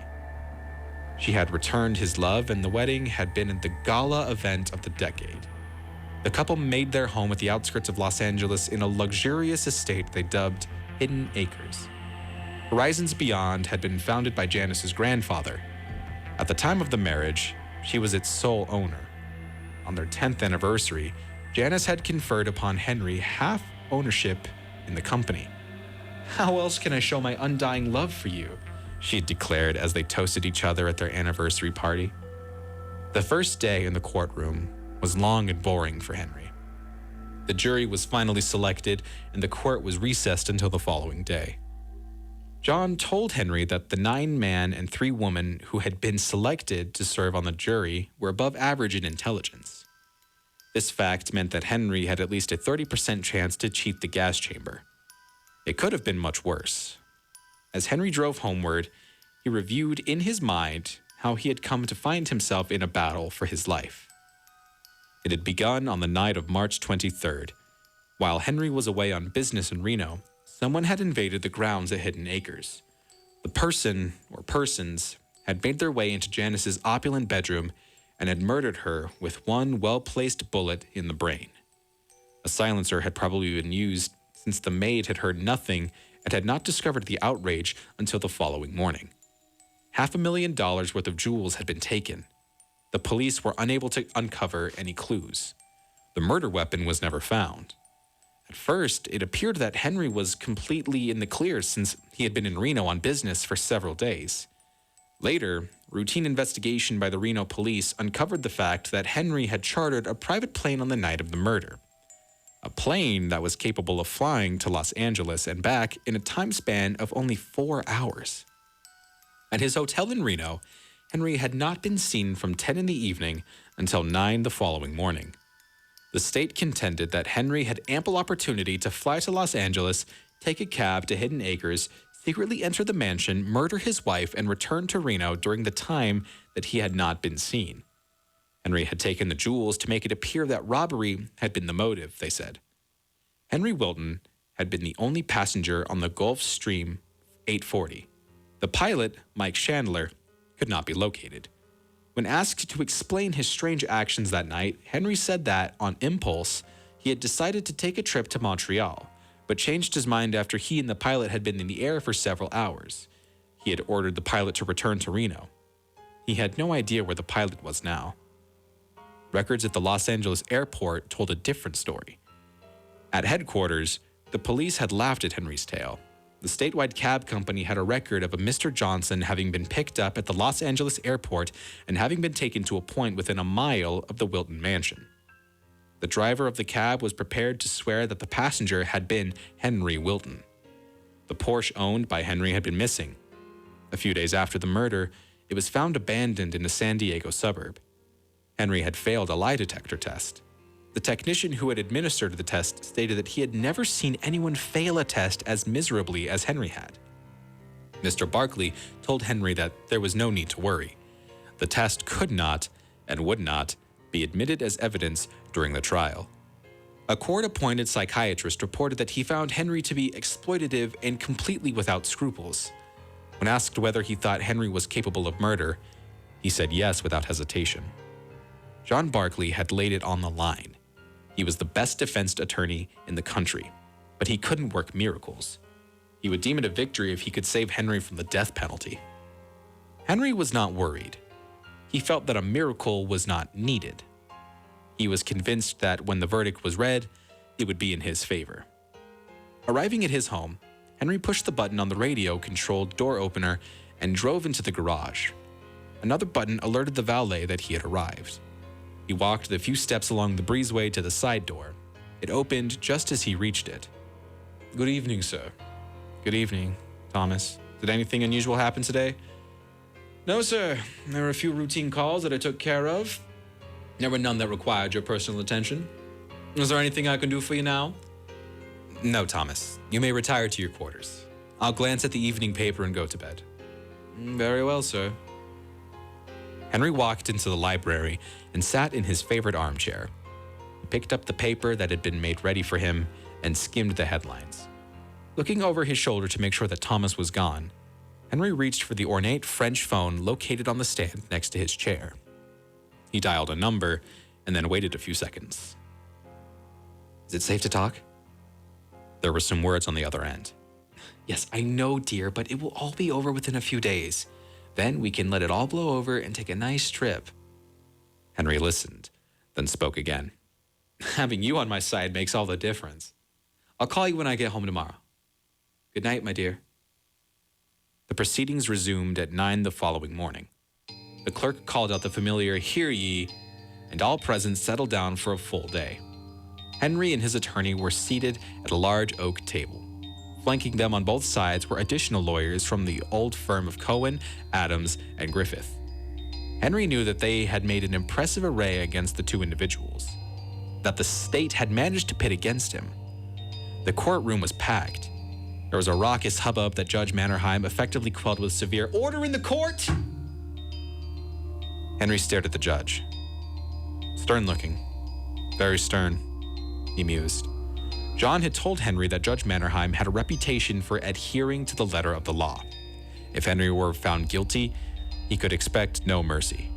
She had returned his love, and the wedding had been the gala event of the decade. The couple made their home at the outskirts of Los Angeles in a luxurious estate they dubbed Hidden Acres. Horizons Beyond had been founded by Janice's grandfather. At the time of the marriage, she was its sole owner. On their 10th anniversary, Janice had conferred upon Henry half ownership in the company. "How else can I show my undying love for you?" she had declared as they toasted each other at their anniversary party. The first day in the courtroom was long and boring for Henry. The jury was finally selected, and the court was recessed until the following day. John told Henry that the 9-man and 3-woman who had been selected to serve on the jury were above average in intelligence. This fact meant that Henry had at least a 30% chance to cheat the gas chamber. It could have been much worse. As Henry drove homeward, he reviewed in his mind how he had come to find himself in a battle for his life. It had begun on the night of March 23rd. While Henry was away on business in Reno, someone had invaded the grounds at Hidden Acres. The person, or persons, had made their way into Janice's opulent bedroom and had murdered her with one well-placed bullet in the brain. A silencer had probably been used since the maid had heard nothing and had not discovered the outrage until the following morning. $500,000 worth of jewels had been taken. The police were unable to uncover any clues. The murder weapon was never found. At first, it appeared that Henry was completely in the clear since he had been in Reno on business for several days. Later, routine investigation by the Reno police uncovered the fact that Henry had chartered a private plane on the night of the murder. A plane that was capable of flying to Los Angeles and back in a time span of only 4 hours. At his hotel in Reno, Henry had not been seen from 10 in the evening until 9 the following morning. The state contended that Henry had ample opportunity to fly to Los Angeles, take a cab to Hidden Acres, secretly enter the mansion, murder his wife, and return to Reno during the time that he had not been seen. Henry had taken the jewels to make it appear that robbery had been the motive, they said. Henry Wilton had been the only passenger on the Gulfstream 840. The pilot, Mike Chandler, could not be located. When asked to explain his strange actions that night, Henry said that, on impulse, he had decided to take a trip to Montreal, but changed his mind after he and the pilot had been in the air for several hours. He had ordered the pilot to return to Reno. He had no idea where the pilot was now. Records at the Los Angeles airport told a different story. At headquarters, the police had laughed at Henry's tale. The statewide cab company had a record of a Mr. Johnson having been picked up at the Los Angeles airport and having been taken to a point within a mile of the Wilton mansion. The driver of the cab was prepared to swear that the passenger had been Henry Wilton. The Porsche owned by Henry had been missing. A few days after the murder, it was found abandoned in a San Diego suburb. Henry had failed a lie detector test. The technician who had administered the test stated that he had never seen anyone fail a test as miserably as Henry had. Mr. Barkley told Henry that there was no need to worry. The test could not and would not be admitted as evidence during the trial. A court-appointed psychiatrist reported that he found Henry to be exploitative and completely without scruples. When asked whether he thought Henry was capable of murder, he said yes without hesitation. John Barkley had laid it on the line. He was the best defense attorney in the country, but he couldn't work miracles. He would deem it a victory if he could save Henry from the death penalty. Henry was not worried. He felt that a miracle was not needed. He was convinced that when the verdict was read, it would be in his favor. Arriving at his home, Henry pushed the button on the radio-controlled door opener and drove into the garage. Another button alerted the valet that he had arrived. He walked the few steps along the breezeway to the side door. It opened just as he reached it. "Good evening, sir." "Good evening, Thomas. Did anything unusual happen today?" "No, sir. There were a few routine calls that I took care of. There were none that required your personal attention. Is there anything I can do for you now?" "No, Thomas. You may retire to your quarters. I'll glance at the evening paper and go to bed." "Very well, sir." Henry walked into the library and sat in his favorite armchair. He picked up the paper that had been made ready for him and skimmed the headlines. Looking over his shoulder to make sure that Thomas was gone, Henry reached for the ornate French phone located on the stand next to his chair. He dialed a number and then waited a few seconds. "Is it safe to talk?" There were some words on the other end. "Yes, I know, dear, but it will all be over within a few days. Then we can let it all blow over and take a nice trip." Henry listened, then spoke again. "Having you on my side makes all the difference. I'll call you when I get home tomorrow. Good night, my dear." The proceedings resumed at 9 the following morning. The clerk called out the familiar "Hear ye," and all present settled down for a full day. Henry and his attorney were seated at a large oak table. Flanking them on both sides were additional lawyers from the old firm of Cohen, Adams, and Griffith. Henry knew that they had made an impressive array against the two individuals, that the state had managed to pit against him. The courtroom was packed. There was a raucous hubbub that Judge Mannerheim effectively quelled with severe "Order in the court!" Henry stared at the judge. Stern-looking. Very stern, he mused. John had told Henry that Judge Mannerheim had a reputation for adhering to the letter of the law. If Henry were found guilty, he could expect no mercy.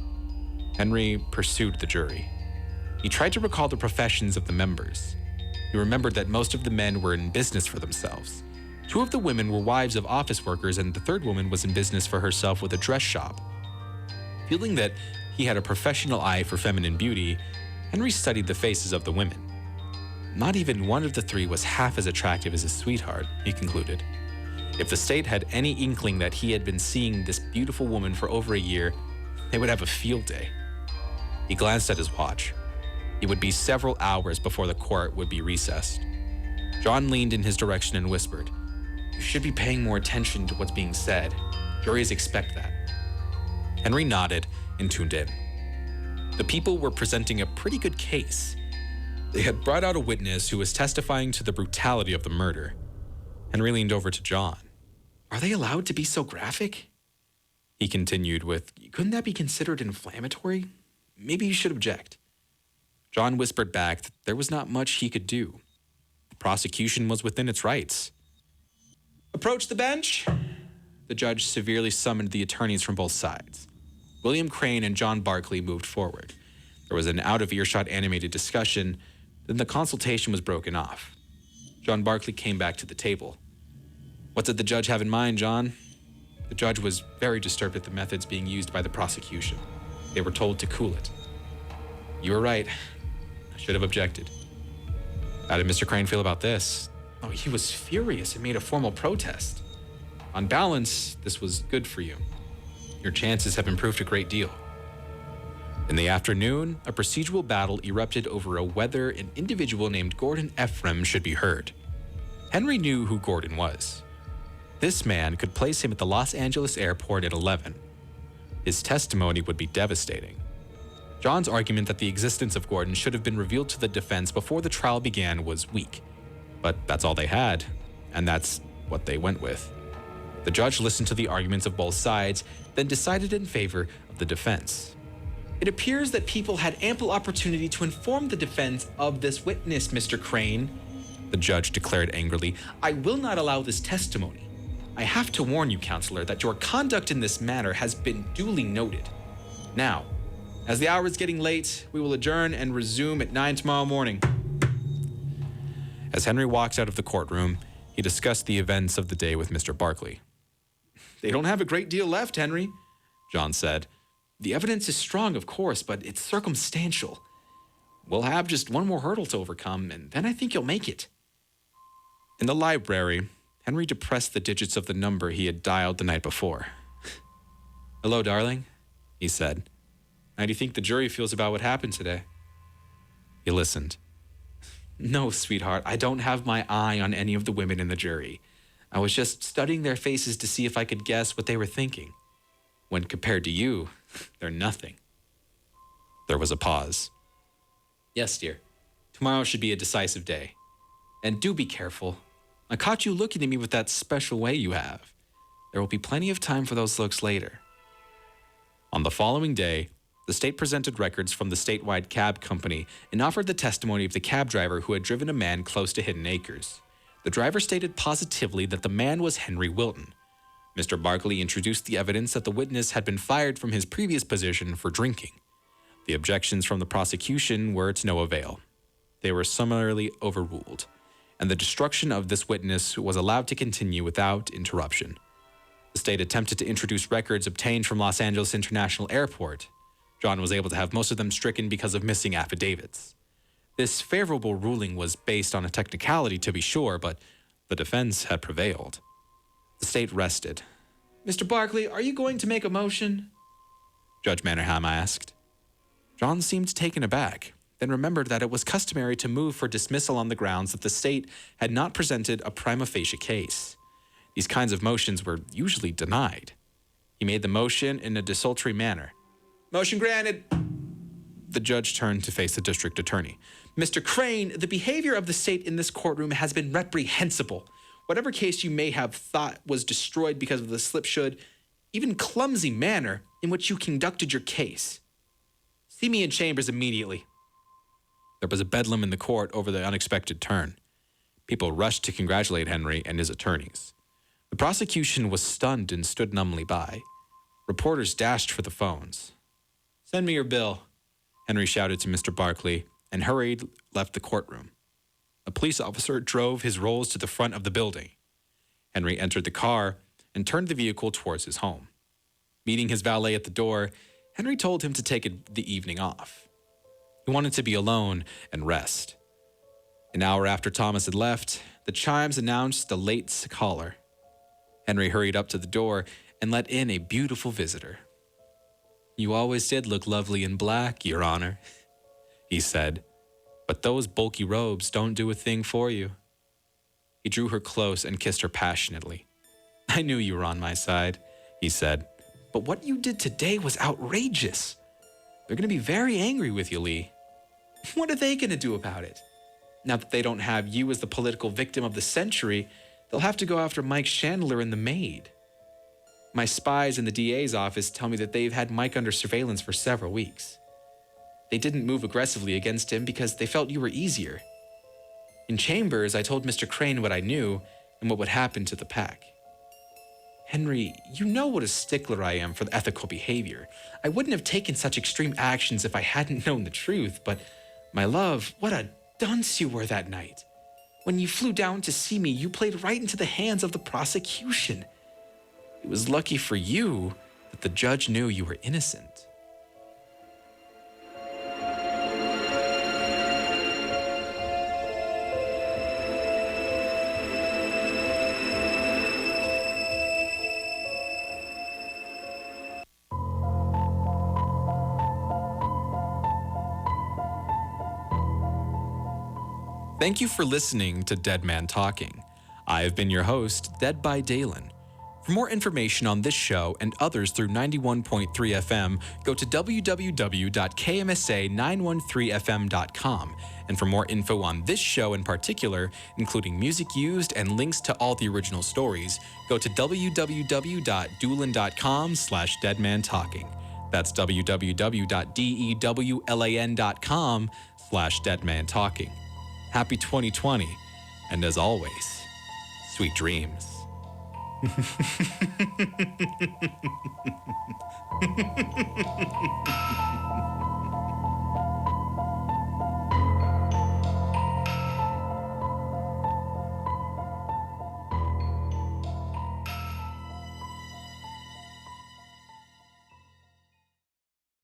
Henry pursued the jury. He tried to recall the professions of the members. He remembered that most of the men were in business for themselves. 2 of the women were wives of office workers, and the 3rd woman was in business for herself with a dress shop. Feeling that he had a professional eye for feminine beauty, Henry studied the faces of the women. Not even one of the 3 was half as attractive as his sweetheart, he concluded. If the state had any inkling that he had been seeing this beautiful woman for over a year, they would have a field day. He glanced at his watch. It would be several hours before the court would be recessed. John leaned in his direction and whispered, "You should be paying more attention to what's being said. Juries expect that." Henry nodded and tuned in. The people were presenting a pretty good case. They had brought out a witness who was testifying to the brutality of the murder. Henry leaned over to John. "Are they allowed to be so graphic?" He continued with, "Couldn't that be considered inflammatory? Maybe you should object." John whispered back that there was not much he could do. The prosecution was within its rights. "Approach the bench." The judge severely summoned the attorneys from both sides. William Crane and John Barkley moved forward. There was an out-of-earshot animated discussion, then the consultation was broken off. John Barkley came back to the table. "What did the judge have in mind, John?" The judge was very disturbed at the methods being used by the prosecution. They were told to cool it. "You were right. I should have objected." "How did Mr. Crane feel about this?" "Oh, he was furious and made a formal protest. On balance, this was good for you. Your chances have improved a great deal." In the afternoon, a procedural battle erupted over whether an individual named Gordon Ephraim should be heard. Henry knew who Gordon was. This man could place him at the Los Angeles airport at 11. His testimony would be devastating. John's argument that the existence of Gordon should have been revealed to the defense before the trial began was weak. But that's all they had, and that's what they went with. The judge listened to the arguments of both sides, then decided in favor of the defense. It appears that people had ample opportunity to inform the defense of this witness, Mr. Crane, the judge declared angrily. I will not allow this testimony. I have to warn you, counselor, that your conduct in this matter has been duly noted. Now, as the hour is getting late, we will adjourn and resume at 9 tomorrow morning. As Henry walked out of the courtroom, he discussed the events of the day with Mr. Barkley. They don't have a great deal left, Henry, John said. The evidence is strong, of course, but it's circumstantial. We'll have just one more hurdle to overcome, and then I think you'll make it. In the library, Henry depressed the digits of the number he had dialed the night before. Hello, darling, he said. How do you think the jury feels about what happened today? He listened. No, sweetheart, I don't have my eye on any of the women in the jury. I was just studying their faces to see if I could guess what they were thinking. When compared to you, they're nothing. There was a pause. Yes, dear. Tomorrow should be a decisive day. And do be careful. I caught you looking at me with that special way you have. There will be plenty of time for those looks later. On the following day, the state presented records from the statewide cab company and offered the testimony of the cab driver who had driven a man close to Hidden Acres. The driver stated positively that the man was Henry Wilton. Mr. Barkley introduced the evidence that the witness had been fired from his previous position for drinking. The objections from the prosecution were to no avail. They were summarily overruled, and the destruction of this witness was allowed to continue without interruption. The state attempted to introduce records obtained from Los Angeles International Airport. John was able to have most of them stricken because of missing affidavits. This favorable ruling was based on a technicality, to be sure, but the defense had prevailed. The state rested. Mr. Barkley, are you going to make a motion? Judge Mannerheim asked. John seemed taken aback, then remembered that it was customary to move for dismissal on the grounds that the state had not presented a prima facie case. These kinds of motions were usually denied. He made the motion in a desultory manner. Motion granted. The judge turned to face the district attorney. Mr. Crane, the behavior of the state in this courtroom has been reprehensible. Whatever case you may have thought was destroyed because of the slipshod, even clumsy manner in which you conducted your case. See me in chambers immediately. There was a bedlam in the court over the unexpected turn. People rushed to congratulate Henry and his attorneys. The prosecution was stunned and stood numbly by. Reporters dashed for the phones. Send me your bill, Henry shouted to Mr. Barkley, and hurried left the courtroom. A police officer drove his rolls to the front of the building. Henry entered the car and turned the vehicle towards his home. Meeting his valet at the door, Henry told him to take the evening off. He wanted to be alone and rest. An hour after Thomas had left, the chimes announced the late caller. Henry hurried up to the door and let in a beautiful visitor. You always did look lovely in black, Your Honor, he said, but those bulky robes don't do a thing for you. He drew her close and kissed her passionately. I knew you were on my side, he said, but what you did today was outrageous. They're going to be very angry with you, Lee. What are they going to do about it? Now that they don't have you as the political victim of the century, they'll have to go after Mike Chandler and the maid. My spies in the DA's office tell me that they've had Mike under surveillance for several weeks. They didn't move aggressively against him because they felt you were easier. In chambers, I told Mr. Crane what I knew and what would happen to the pack. Henry, you know what a stickler I am for ethical behavior. I wouldn't have taken such extreme actions if I hadn't known the truth, but my love, what a dunce you were that night. When you flew down to see me, you played right into the hands of the prosecution. It was lucky for you that the judge knew you were innocent. Thank you for listening to Dead Man Talking. I have been your host, Dead by Dalen. For more information on this show and others through 91.3 FM, go to www.kmsa913fm.com. And for more info on this show in particular, including music used and links to all the original stories, go to www.dolan.com/deadmantalking. That's www.dewlan.com/deadmantalking. Happy 2020, and as always, sweet dreams.